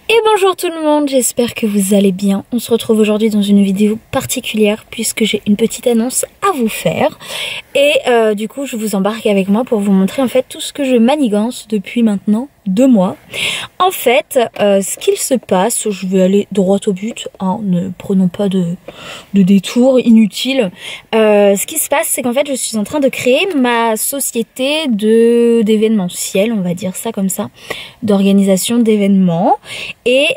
Et bonjour tout le monde, j'espère que vous allez bien. On se retrouve aujourd'hui dans une vidéo particulière puisque j'ai une petite annonce à vous faire. Et du coup je vous embarque avec moi pour vous montrer en fait tout ce que je manigance depuis maintenant 2 mois. En fait, ce qu'il se passe, je vais aller droit au but, hein, ne prenons pas de détours inutiles. Ce qui se passe, c'est qu'en fait, je suis en train de créer ma société d'événementiel, on va dire ça comme ça, d'organisation d'événements. Et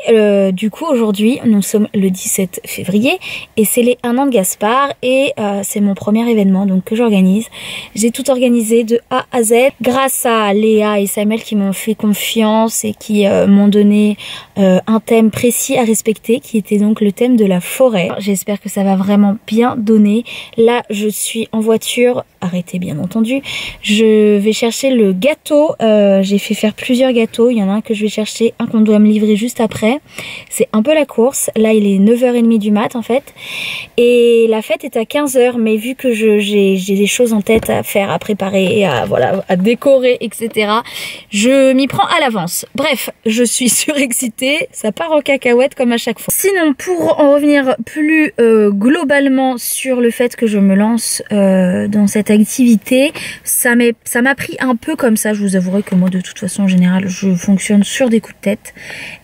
du coup, aujourd'hui, nous sommes le 17 février et c'est les 1 an de Gaspard et c'est mon premier événement donc que j'organise. J'ai tout organisé de A à Z grâce à Léa et Samuel qui m'ont fait confiance et qui m'ont donné un thème précis à respecter qui était donc le thème de la forêt. J'espère que ça va vraiment bien donner. Là je suis en voiture, arrêtez bien entendu, je vais chercher le gâteau, j'ai fait faire plusieurs gâteaux, il y en a un que je vais chercher, un qu'on doit me livrer juste après, c'est un peu la course. Là il est 9h30 du mat en fait et la fête est à 15h, mais vu que j'ai des choses en tête à faire, à préparer, à décorer etc, je m'y prends à l'avance. Bref, je suis surexcitée, ça part en cacahuète comme à chaque fois. Sinon, pour en revenir plus globalement sur le fait que je me lance dans cette activité, ça m'a pris un peu comme ça. Je vous avouerai que moi, de toute façon, en général, je fonctionne sur des coups de tête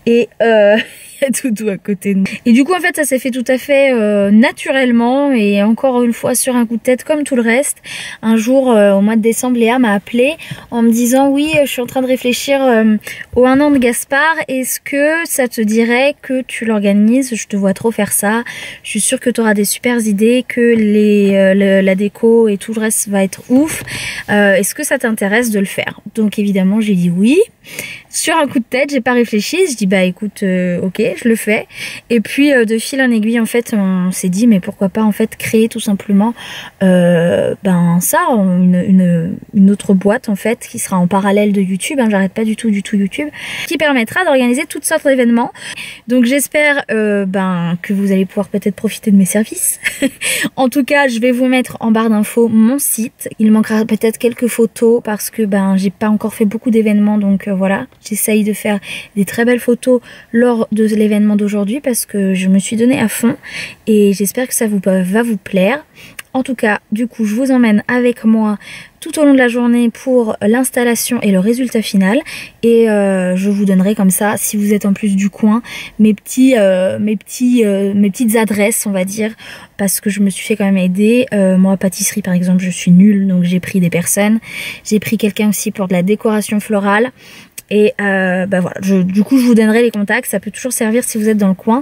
et il y a tout à côté de moi. Et du coup en fait ça s'est fait tout à fait naturellement et encore une fois sur un coup de tête comme tout le reste. Un jour au mois de décembre, Léa m'a appelé en me disant oui je suis en train de réfléchir au 1 an de Gaspard, est-ce que ça te dirait que tu l'organises, je te vois trop faire ça, je suis sûre que tu auras des super idées, que la déco et tout le reste va être ouf, est-ce que ça t'intéresse de le faire? Donc évidemment j'ai dit oui. Sur un coup de tête, j'ai pas réfléchi, je dis bah écoute ok je le fais et puis de fil en aiguille en fait on s'est dit mais pourquoi pas en fait créer tout simplement une autre boîte en fait qui sera en parallèle de YouTube, hein, j'arrête pas du tout YouTube, qui permettra d'organiser toutes sortes d'événements. Donc j'espère que vous allez pouvoir peut-être profiter de mes services. En tout cas je vais vous mettre en barre d'infos mon site, il manquera peut-être quelques photos parce que j'ai pas encore fait beaucoup d'événements donc voilà, j'essaye de faire des très belles photos lors de l'événement d'aujourd'hui parce que je me suis donné à fond et j'espère que ça va vous plaire. En tout cas, du coup, je vous emmène avec moi tout au long de la journée pour l'installation et le résultat final. Et je vous donnerai comme ça, si vous êtes en plus du coin, mes petites adresses, on va dire, parce que je me suis fait quand même aider. Moi, pâtisserie par exemple, je suis nulle, donc j'ai pris des personnes. J'ai pris quelqu'un aussi pour de la décoration florale. Et voilà, du coup je vous donnerai les contacts, ça peut toujours servir si vous êtes dans le coin.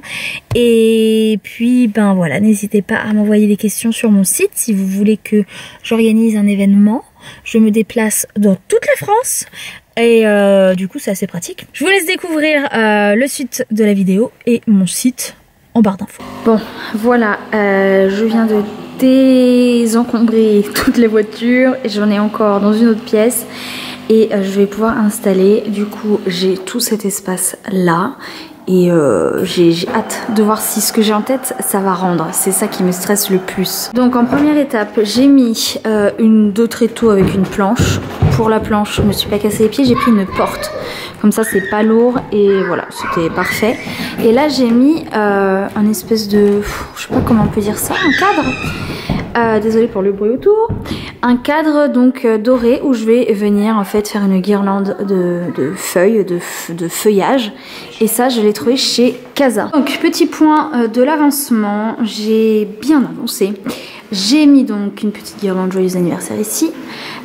Et puis voilà, n'hésitez pas à m'envoyer des questions sur mon site si vous voulez que j'organise un événement. Je me déplace dans toute la France et du coup c'est assez pratique. Je vous laisse découvrir le suite de la vidéo et mon site en barre d'infos. Bon voilà, je viens de désencombrer toutes les voitures et j'en ai encore dans une autre pièce. Et je vais pouvoir installer, du coup j'ai tout cet espace là et j'ai hâte de voir si ce que j'ai en tête ça va rendre, c'est ça qui me stresse le plus. Donc en première étape j'ai mis deux tréteaux avec une planche. Pour la planche je me suis pas cassé les pieds, j'ai pris une porte, comme ça c'est pas lourd et voilà c'était parfait. Et là j'ai mis un espèce de, je sais pas comment on peut dire ça, un cadre. Désolée pour le bruit autour. Un cadre donc doré où je vais venir en fait faire une guirlande de feuilles, de feuillage. Et ça je l'ai trouvé chez Casa. Donc petit point de l'avancement, j'ai bien avancé. J'ai mis donc une petite guirlande joyeux anniversaire ici.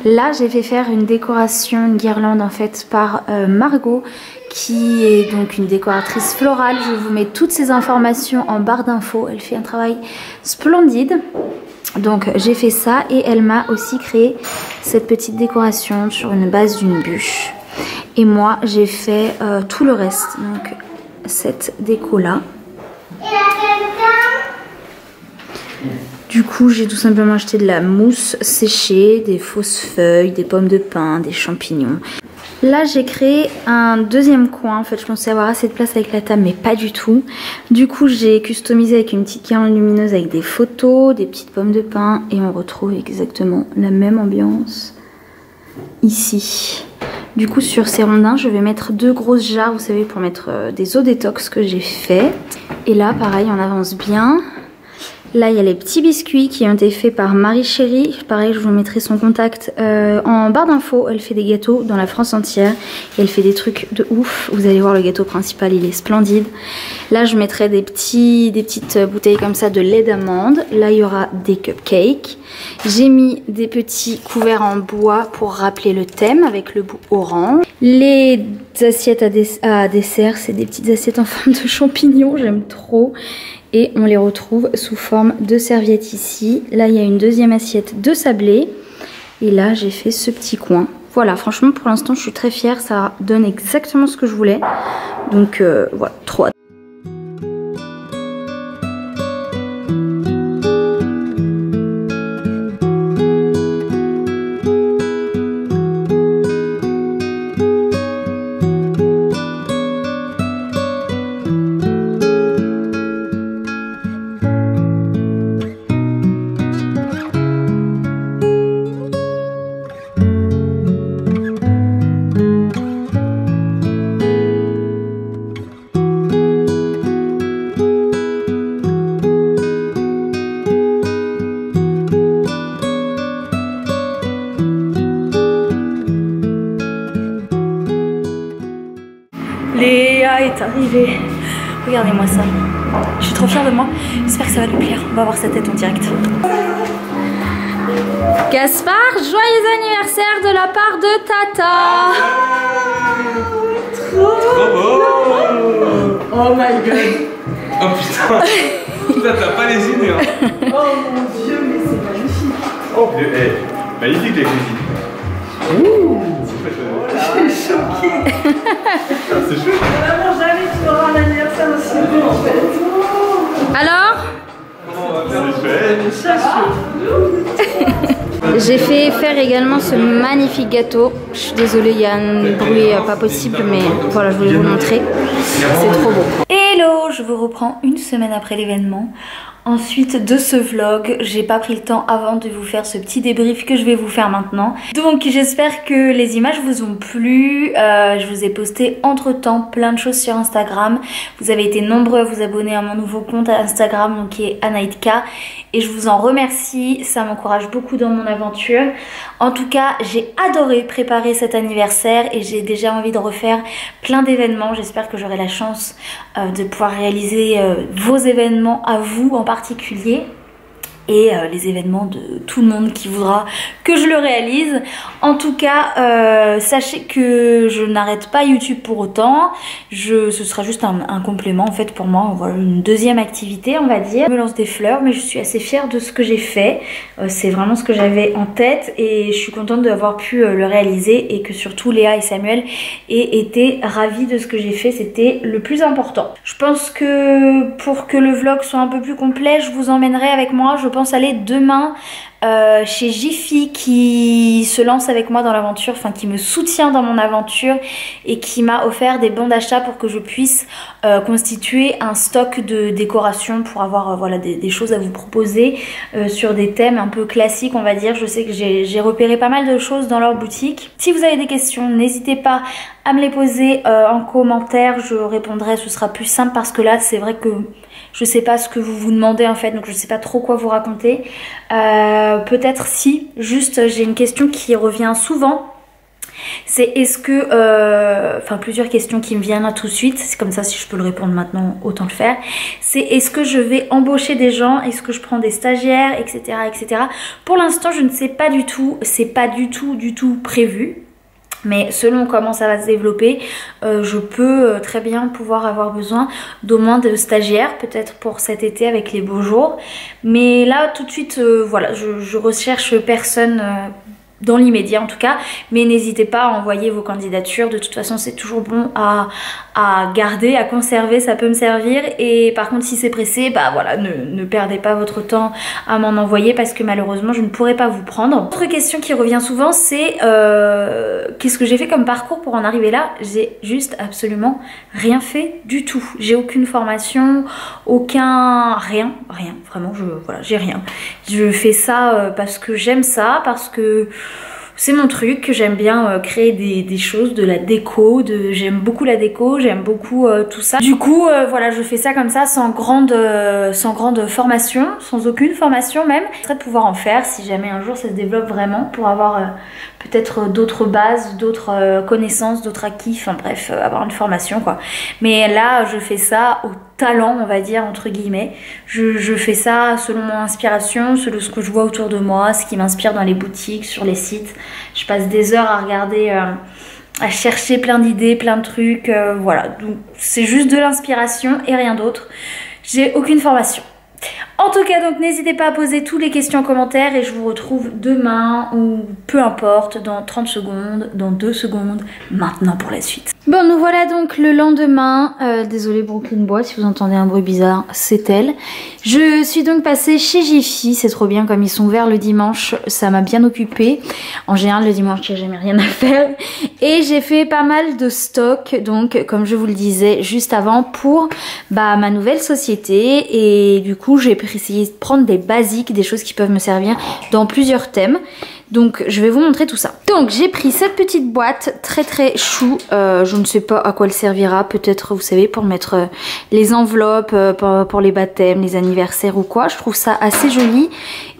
Là j'ai fait faire une décoration, une guirlande en fait par Margot, qui est donc une décoratrice florale. Je vous mets toutes ces informations en barre d'infos. Elle fait un travail splendide. Donc j'ai fait ça et elle m'a aussi créé cette petite décoration sur une base d'une bûche. Et moi j'ai fait tout le reste, donc cette déco là. Du coup j'ai tout simplement acheté de la mousse séchée, des fausses feuilles, des pommes de pin, des champignons. Là j'ai créé un deuxième coin, en fait je pensais avoir assez de place avec la table mais pas du tout. Du coup j'ai customisé avec une petite guirlande lumineuse avec des photos, des petites pommes de pin et on retrouve exactement la même ambiance ici. Du coup sur ces rondins je vais mettre 2 grosses jarres, vous savez, pour mettre des eaux détox que j'ai fait. Et là pareil on avance bien. Là il y a les petits biscuits qui ont été faits par Marie Chérie. Pareil je vous mettrai son contact en barre d'infos. Elle fait des gâteaux dans la France entière et elle fait des trucs de ouf. Vous allez voir le gâteau principal, il est splendide. Là je mettrai des petites bouteilles comme ça de lait d'amande. Là il y aura des cupcakes. J'ai mis des petits couverts en bois pour rappeler le thème avec le bout orange. Les assiettes à dessert, c'est des petites assiettes en forme de champignons, j'aime trop. Et on les retrouve sous forme de serviettes ici. Là il y a une deuxième assiette de sablé. Et là j'ai fait ce petit coin. Voilà, franchement pour l'instant je suis très fière. Ça donne exactement ce que je voulais. Donc voilà, trop hâte. Léa est arrivée. Regardez-moi ça. Je suis trop fière de moi. J'espère que ça va lui plaire. On va voir sa tête en direct. Gaspard, joyeux anniversaire de la part de Tata. Trop beau. Oh my god. Oh putain. Putain, t'as pas lésiné hein. Oh mon dieu, mais c'est magnifique. Oh hey, magnifique les cuisines. Ouh. Je suis choquée. C'est chouette. Vraiment jamais tu auras un anniversaire aussi beau en fait. Alors, Comment on va faire les fêtes? j'ai fait faire également ce magnifique gâteau. Je suis désolée, il y a un bruit pas possible, mais voilà, je voulais vous le montrer. C'est trop beau. Hello, je vous reprends une semaine après l'événement. Ensuite de ce vlog, j'ai pas pris le temps avant de vous faire ce petit débrief que je vais vous faire maintenant. Donc j'espère que les images vous ont plu. Je vous ai posté entre temps plein de choses sur Instagram. Vous avez été nombreux à vous abonner à mon nouveau compte Instagram, donc qui est Anaïtka. Et je vous en remercie, ça m'encourage beaucoup dans mon aventure. En tout cas, j'ai adoré préparer cet anniversaire et j'ai déjà envie de refaire plein d'événements. J'espère que j'aurai la chance de pouvoir réaliser vos événements à vous en particulier. Et les événements de tout le monde qui voudra que je le réalise. En tout cas, sachez que je n'arrête pas YouTube pour autant. Ce sera juste un complément en fait pour moi. Voilà, une deuxième activité on va dire. Je me lance des fleurs mais je suis assez fière de ce que j'ai fait. C'est vraiment ce que j'avais en tête et je suis contente d'avoir pu le réaliser et que surtout Léa et Samuel aient été ravis de ce que j'ai fait. C'était le plus important. Je pense que pour que le vlog soit un peu plus complet, je vous emmènerai avec moi. Je pense aller demain chez Jiffy qui se lance avec moi dans l'aventure, enfin qui me soutient dans mon aventure et qui m'a offert des bons d'achat pour que je puisse constituer un stock de décoration pour avoir voilà, des choses à vous proposer sur des thèmes un peu classiques on va dire. Je sais que j'ai repéré pas mal de choses dans leur boutique. Si vous avez des questions, n'hésitez pas à me les poser en commentaire, je répondrai, ce sera plus simple parce que là c'est vrai que je sais pas ce que vous vous demandez en fait, donc je sais pas trop quoi vous raconter. Peut-être si, juste j'ai une question qui revient souvent. C'est est-ce que, enfin plusieurs questions qui me viennent là tout de suite, c'est comme ça si je peux le répondre maintenant autant le faire. C'est est-ce que je vais embaucher des gens, est-ce que je prends des stagiaires, etc. etc. Pour l'instant je ne sais pas du tout, c'est pas du tout prévu. Mais selon comment ça va se développer, je peux très bien pouvoir avoir besoin d'au moins de stagiaires, peut-être pour cet été avec les beaux jours. Mais là tout de suite, voilà, je recherche personne dans l'immédiat en tout cas, mais n'hésitez pas à envoyer vos candidatures. De toute façon c'est toujours bon à garder, à conserver, ça peut me servir. Et par contre si c'est pressé, bah voilà, ne perdez pas votre temps à m'en envoyer parce que malheureusement je ne pourrai pas vous prendre. Autre question qui revient souvent c'est qu'est-ce que j'ai fait comme parcours pour en arriver là? J'ai juste absolument rien fait du tout. J'ai aucune formation, rien, vraiment, voilà, j'ai rien. Je fais ça parce que j'aime ça, parce que C'est mon truc, j'aime bien créer des choses, de la déco, j'aime beaucoup la déco, j'aime beaucoup tout ça. Du coup voilà, je fais ça comme ça sans grande formation, sans aucune formation même. Je de pouvoir en faire si jamais un jour ça se développe vraiment pour avoir peut-être d'autres bases, d'autres connaissances, d'autres acquis, enfin bref, avoir une formation quoi. Mais là je fais ça au talent on va dire entre guillemets. Je fais ça selon mon inspiration, selon ce que je vois autour de moi, ce qui m'inspire dans les boutiques, sur les sites. Je passe des heures à regarder, à chercher plein d'idées, plein de trucs, voilà. Donc c'est juste de l'inspiration et rien d'autre. J'ai aucune formation. En tout cas donc n'hésitez pas à poser toutes les questions en commentaire et je vous retrouve demain ou peu importe dans 30 secondes, dans 2 secondes, maintenant pour la suite. Bon nous voilà donc le lendemain, désolée Brooklyn Bois si vous entendez un bruit bizarre, c'est elle. Je suis donc passée chez Jiffy, c'est trop bien comme ils sont ouverts le dimanche, ça m'a bien occupée. En général le dimanche il n'y a jamais rien à faire et j'ai fait pas mal de stock donc comme je vous le disais juste avant pour ma nouvelle société et du coup j'ai essayé de prendre des basiques, des choses qui peuvent me servir dans plusieurs thèmes. Donc je vais vous montrer tout ça. Donc j'ai pris cette petite boîte très chou, je ne sais pas à quoi elle servira, peut-être vous savez pour mettre les enveloppes pour les baptêmes, les anniversaires ou quoi. Je trouve ça assez joli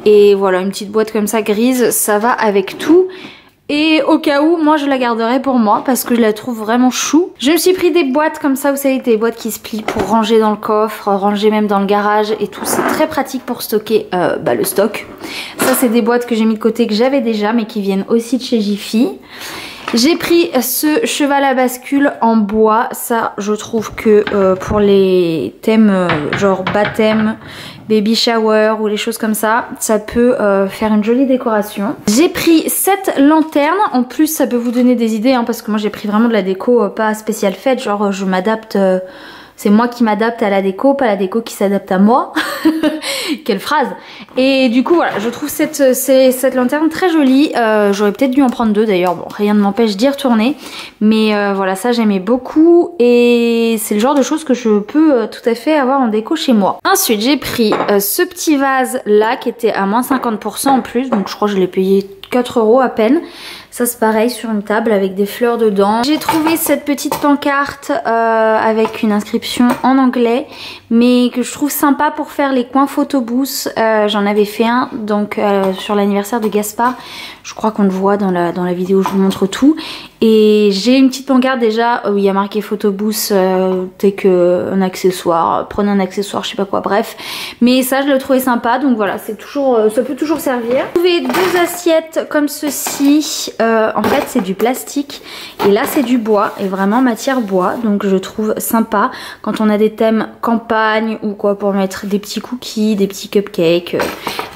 et voilà une petite boîte comme ça grise, ça va avec tout. Et au cas où, moi je la garderai pour moi parce que je la trouve vraiment chou. Je me suis pris des boîtes comme ça, vous savez, des boîtes qui se plient pour ranger dans le coffre, ranger même dans le garage et tout. C'est très pratique pour stocker le stock. Ça c'est des boîtes que j'ai mis de côté que j'avais déjà mais qui viennent aussi de chez Jiffy. J'ai pris ce cheval à bascule en bois. Ça je trouve que pour les thèmes genre baptême, baby shower ou les choses comme ça, ça peut faire une jolie décoration. J'ai pris cette lanterne, en plus ça peut vous donner des idées hein, parce que moi j'ai pris vraiment de la déco pas spéciale faite, genre je m'adapte, c'est moi qui m'adapte à la déco, pas la déco qui s'adapte à moi. Quelle phrase. Et du coup voilà, je trouve cette lanterne très jolie, j'aurais peut-être dû en prendre 2 d'ailleurs, bon rien ne m'empêche d'y retourner, mais voilà ça j'aimais beaucoup et c'est le genre de choses que je peux tout à fait avoir en déco chez moi. Ensuite j'ai pris ce petit vase là qui était à moins 50% en plus, donc je crois que je l'ai payé 4 € à peine. Ça c'est pareil sur une table avec des fleurs dedans. J'ai trouvé cette petite pancarte avec une inscription en anglais mais que je trouve sympa pour faire les coins photobooth. J'en avais fait un donc sur l'anniversaire de Gaspard. Je crois qu'on le voit dans la vidéo, je vous montre tout. Et j'ai une petite pancarte déjà où il y a marqué photobooth dès que un accessoire, prenez un accessoire, je sais pas quoi, bref. Mais ça je le trouvais sympa donc voilà, c'est toujours, ça peut toujours servir. J'ai trouvé 2 assiettes comme ceci. En fait c'est du plastique et là c'est du bois et vraiment matière bois, donc je trouve sympa quand on a des thèmes campagne ou quoi pour mettre des petits cookies, des petits cupcakes,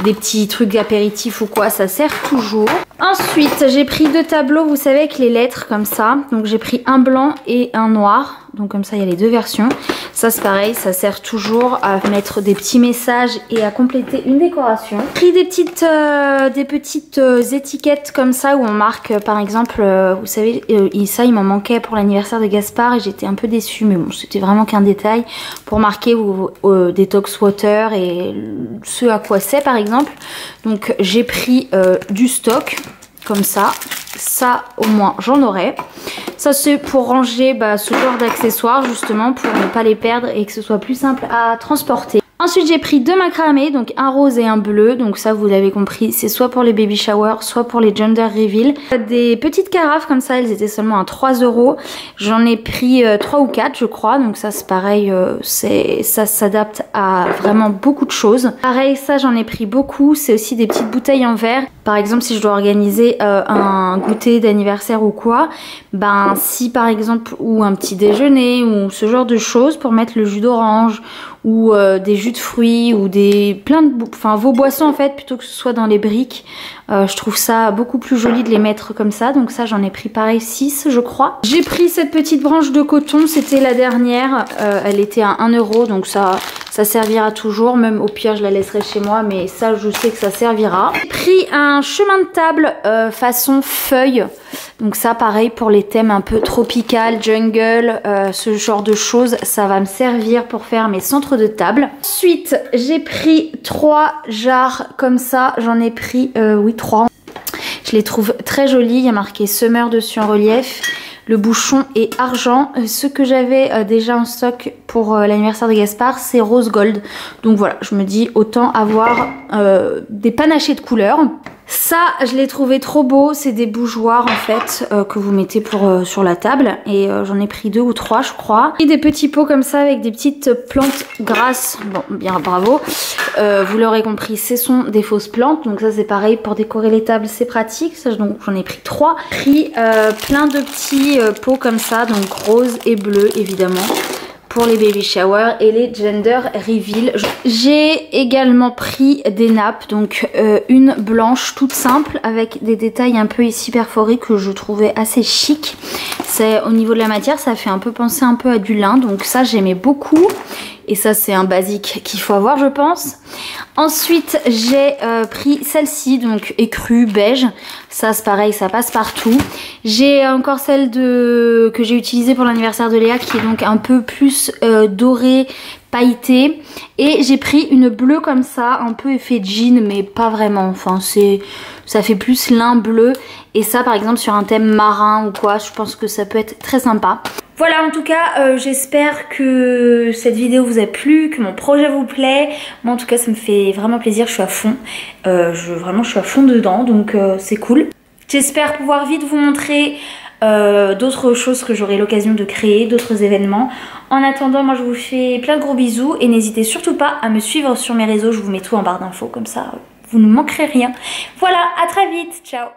des petits trucs apéritifs ou quoi, ça sert toujours. Ensuite j'ai pris 2 tableaux, vous savez, avec les lettres comme ça, donc j'ai pris un blanc et un noir, donc comme ça il y a les 2 versions. Ça c'est pareil, ça sert toujours à mettre des petits messages et à compléter une décoration. J'ai pris des petites étiquettes comme ça où on marque par exemple, vous savez, ça il m'en manquait pour l'anniversaire de Gaspard et j'étais un peu déçue, mais bon c'était vraiment qu'un détail pour marquer Detox Water et ce à quoi c'est par exemple. Donc j'ai pris du stock comme ça au moins j'en aurai. Ça c'est pour ranger ce genre d'accessoires justement pour ne pas les perdre et que ce soit plus simple à transporter. Ensuite j'ai pris 2 macramés, donc un rose et un bleu, donc ça vous l'avez compris, c'est soit pour les baby showers, soit pour les gender reveal. Des petites carafes comme ça, elles étaient seulement à 3 €. J'en ai pris 3 ou 4 je crois, donc ça c'est pareil, ça s'adapte à vraiment beaucoup de choses. Pareil, ça j'en ai pris beaucoup, c'est aussi des petites bouteilles en verre. Par exemple si je dois organiser un goûter d'anniversaire ou quoi, si par exemple, ou un petit déjeuner ou ce genre de choses pour mettre le jus d'orange ou des jus de fruits ou vos boissons en fait, plutôt que ce soit dans les briques. Je trouve ça beaucoup plus joli de les mettre comme ça, donc ça j'en ai pris pareil 6 je crois. J'ai pris cette petite branche de coton, c'était la dernière, elle était à 1 €, donc ça servira toujours, même au pire je la laisserai chez moi, mais ça je sais que ça servira. J'ai pris un chemin de table façon feuille, donc ça pareil pour les thèmes un peu tropical, jungle, ce genre de choses, ça va me servir pour faire mes centres de table. Ensuite j'ai pris 3 jarres comme ça, j'en ai pris oui 3. Je Je les trouve très jolies. Il y a marqué Summer dessus en relief. Le bouchon est argent. Ce que j'avais déjà en stock pour l'anniversaire de Gaspard, c'est rose gold. Donc voilà, je me dis autant avoir des panachés de couleurs. Ça, je l'ai trouvé trop beau. C'est des bougeoirs en fait que vous mettez pour sur la table. Et j'en ai pris 2 ou 3 je crois. Et des petits pots comme ça avec des petites plantes grasses. Bon, bien bravo. Vous l'aurez compris, ce sont des fausses plantes. Donc ça c'est pareil pour décorer les tables, c'est pratique. Ça, donc j'en ai pris 3. Pris plein de petits pots comme ça, donc rose et bleu évidemment. Pour les baby showers et les gender reveal. J'ai également pris des nappes, donc une blanche toute simple avec des détails un peu ici perforés que je trouvais assez chic. C'est au niveau de la matière, ça fait un peu penser un peu à du lin, donc ça j'aimais beaucoup. Et ça c'est un basique qu'il faut avoir je pense. Ensuite j'ai pris celle-ci, donc écrue beige. Ça c'est pareil, ça passe partout. J'ai encore celle que j'ai utilisée pour l'anniversaire de Léa qui est donc un peu plus dorée, pailletée. Et j'ai pris une bleue comme ça, un peu effet jean mais pas vraiment. Enfin ça fait plus lin bleu. Et ça par exemple sur un thème marin ou quoi, je pense que ça peut être très sympa. Voilà, en tout cas, j'espère que cette vidéo vous a plu, que mon projet vous plaît. Moi, en tout cas, ça me fait vraiment plaisir, je suis à fond. Vraiment, je suis à fond dedans, donc c'est cool. J'espère pouvoir vite vous montrer d'autres choses que j'aurai l'occasion de créer, d'autres événements. En attendant, moi, je vous fais plein de gros bisous et n'hésitez surtout pas à me suivre sur mes réseaux. Je vous mets tout en barre d'infos, comme ça, vous ne manquerez rien. Voilà, à très vite, ciao!